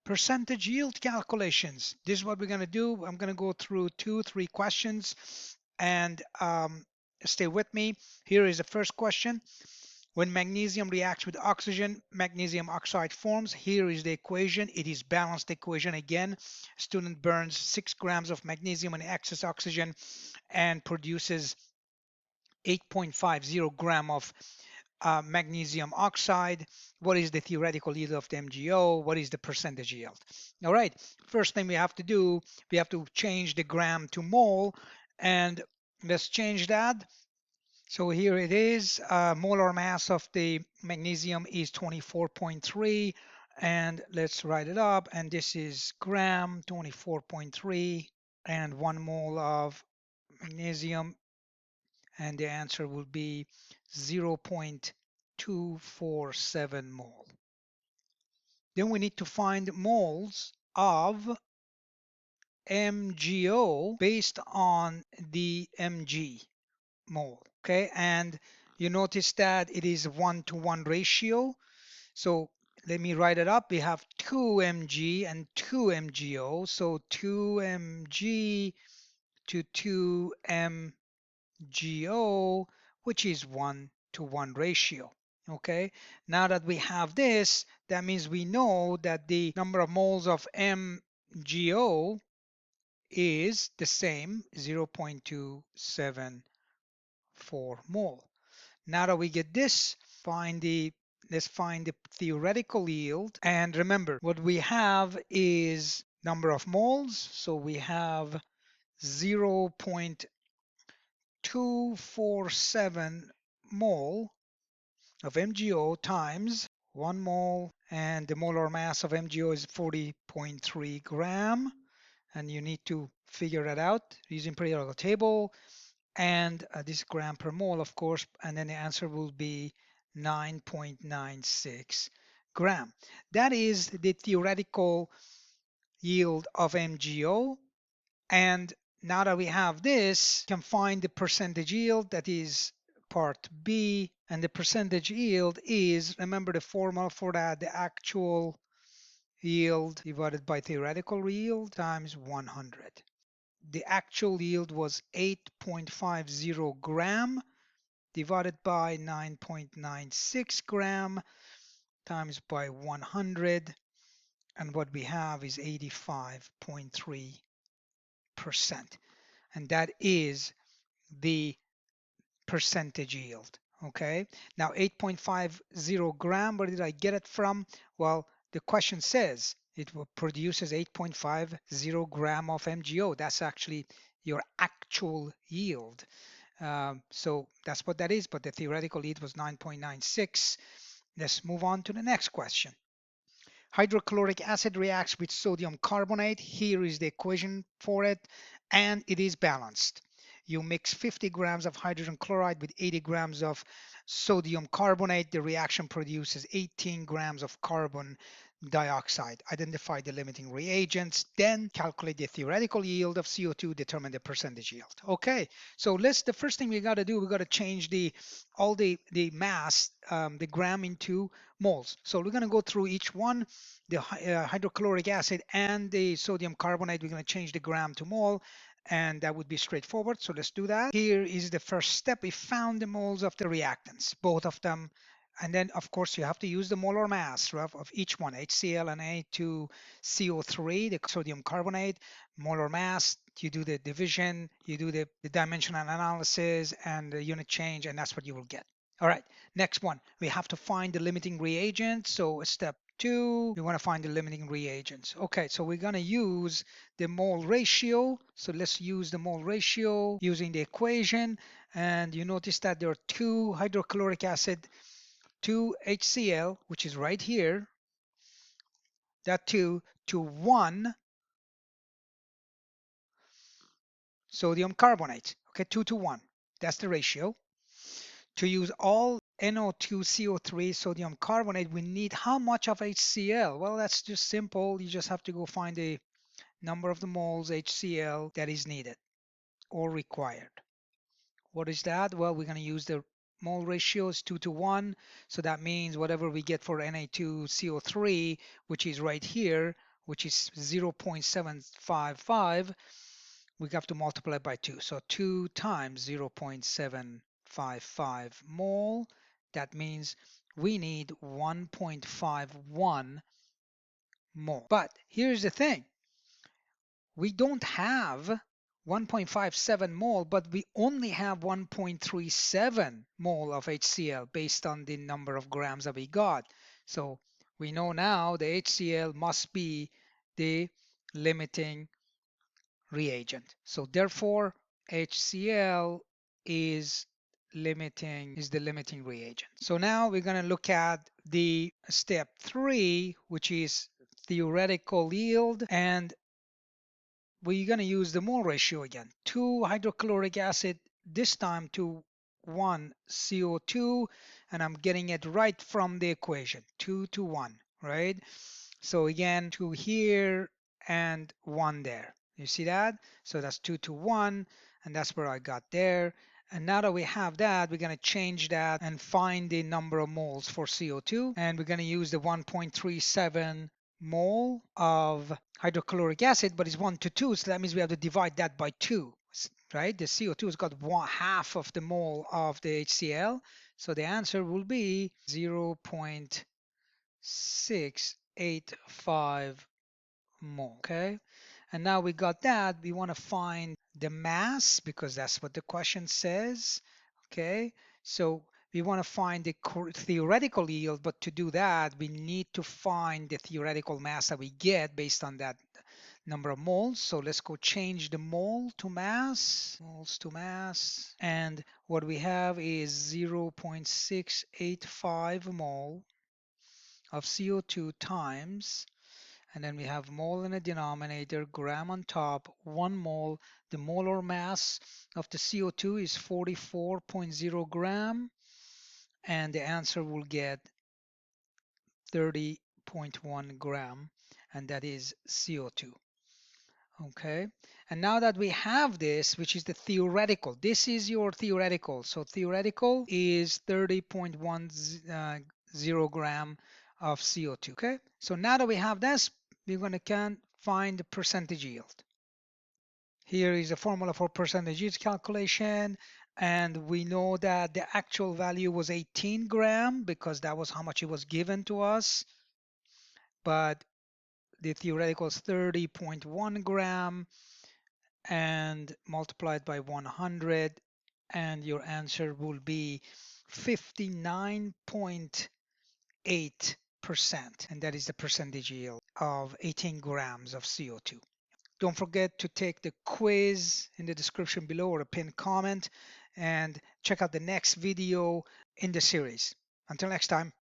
Percentage yield calculations. This is what we're going to do. I'm going to go through 2-3 questions and stay with me. Here is the first question. When magnesium reacts with oxygen, magnesium oxide forms. Here is the equation. It is balanced equation again. Student burns 6 grams of magnesium in excess oxygen and produces 8.50 gram of magnesium oxide. What is the theoretical yield of the MgO? What is the percentage yield? All right, first thing we have to do, we have to change the gram to mole, and let's change that. So here it is, molar mass of the magnesium is 24.3, and let's write it up, and this is gram 24.3 and 1 mole of magnesium, and the answer will be 0.247 mole. Then we need to find moles of MgO based on the Mg mole. Okay, and you notice that it is 1-to-1 ratio. So let me write it up. We have 2 Mg and 2 MgO. So 2 Mg to 2 MgO, which is 1-to-1 ratio. Okay, now that we have this, that means we know that the number of moles of MgO is the same, 0.274 mole. Now that we get this, let's find the theoretical yield. And remember, what we have is number of moles. So we have 0.247 mole of MgO times 1 mole, and the molar mass of MgO is 40.3 gram. And you need to figure that out using periodic table, and this gram per mole, of course, and then the answer will be 9.96 gram. That is the theoretical yield of MgO. And now that we have this, we can find the percentage yield, that is part B, and the percentage yield is, remember the formula for that, the actual yield divided by theoretical yield times 100. The actual yield was 8.50 gram divided by 9.96 gram times by 100, and what we have is 85.3%, and that is the percentage yield. Okay, now 8.50 gram, where did I get it from? Well, the question says it produces 8.50 gram of MgO. That's actually your actual yield. So that's what that is, but the theoretical yield was 9.96. Let's move on to the next question. Hydrochloric acid reacts with sodium carbonate. Here is the equation for it, and it is balanced. You mix 50 grams of hydrogen chloride with 80 grams of sodium carbonate. The reaction produces 18 grams of carbon dioxide. Identify the limiting reagents, then calculate the theoretical yield of CO2, determine the percentage yield. Okay, so the first thing we got to do, we got to change all the mass, the gram into moles. So we're going to go through each one. The hydrochloric acid and the sodium carbonate, we're going to change the gram to mole, and that would be straightforward. So let's do that. Here is the first step. We found the moles of the reactants, both of them. And then, of course, you have to use the molar mass of each one, HCl Na₂CO₃, the sodium carbonate, molar mass. You do the division, you do the dimensional analysis and the unit change, and that's what you will get. All right, next one, we have to find the limiting reagent. So step 2, we want to find the limiting reagents. Okay, so we're going to use the mole ratio. So let's use the mole ratio using the equation. And you notice that there are 2 hydrochloric acid, 2 HCl, which is right here, that 2 to 1 sodium carbonate. Okay, 2 to 1. That's the ratio. To use all Na₂CO₃ sodium carbonate, we need how much of HCl? Well, that's just simple. You just have to go find the number of the moles HCl that is needed or required. What is that? Well, we're going to use the mole ratio is 2 to 1. So that means whatever we get for Na₂CO₃, which is right here, which is 0.755, we have to multiply by 2. So 2 times 0.755 mole, that means we need 1.51 mole. But here's the thing. We don't have 1.57 mole, but we only have 1.37 mole of HCl based on the number of grams that we got. So we know now the HCl must be the limiting reagent. So therefore, HCl is the limiting reagent. So now we're going to look at the step 3, which is theoretical yield, and we're going to use the mole ratio again. 2 hydrochloric acid, this time to 1 CO2, and I'm getting it right from the equation, 2 to 1, right? So again, 2 here and 1 there. You see that? So that's 2 to 1, and that's where I got there. And now that we have that, we're going to change that and find the number of moles for CO2. And we're going to use the 1.37 mole of hydrochloric acid, but it's 1 to 2, so that means we have to divide that by 2, right? The CO2 has got half of the mole of the HCl, so the answer will be 0.685 mole, okay? And now we got that, we want to find the mass because that's what the question says, okay? So we want to find the theoretical yield, but to do that, we need to find the theoretical mass that we get based on that number of moles. So let's go change the mole to mass, moles to mass. And what we have is 0.685 mole of CO2 times, and then we have mole in the denominator, gram on top, 1 mole. The molar mass of the CO2 is 44.0 gram, and the answer will get 30.1 gram, and that is CO2. Okay, and now that we have this, which is the theoretical, this is your theoretical. So theoretical is 30.10 gram of CO2. Okay, so now that we have this, we're going to find the percentage yield. Here is a formula for percentage yield calculation, and we know that the actual value was 18 gram because that was how much it was given to us, but the theoretical is 30.1 gram and multiplied by 100, and your answer will be 59.8%, and that is the percentage yield of 18 grams of CO2. Don't forget to take the quiz in the description below or a pinned comment, and check out the next video in the series. Until next time.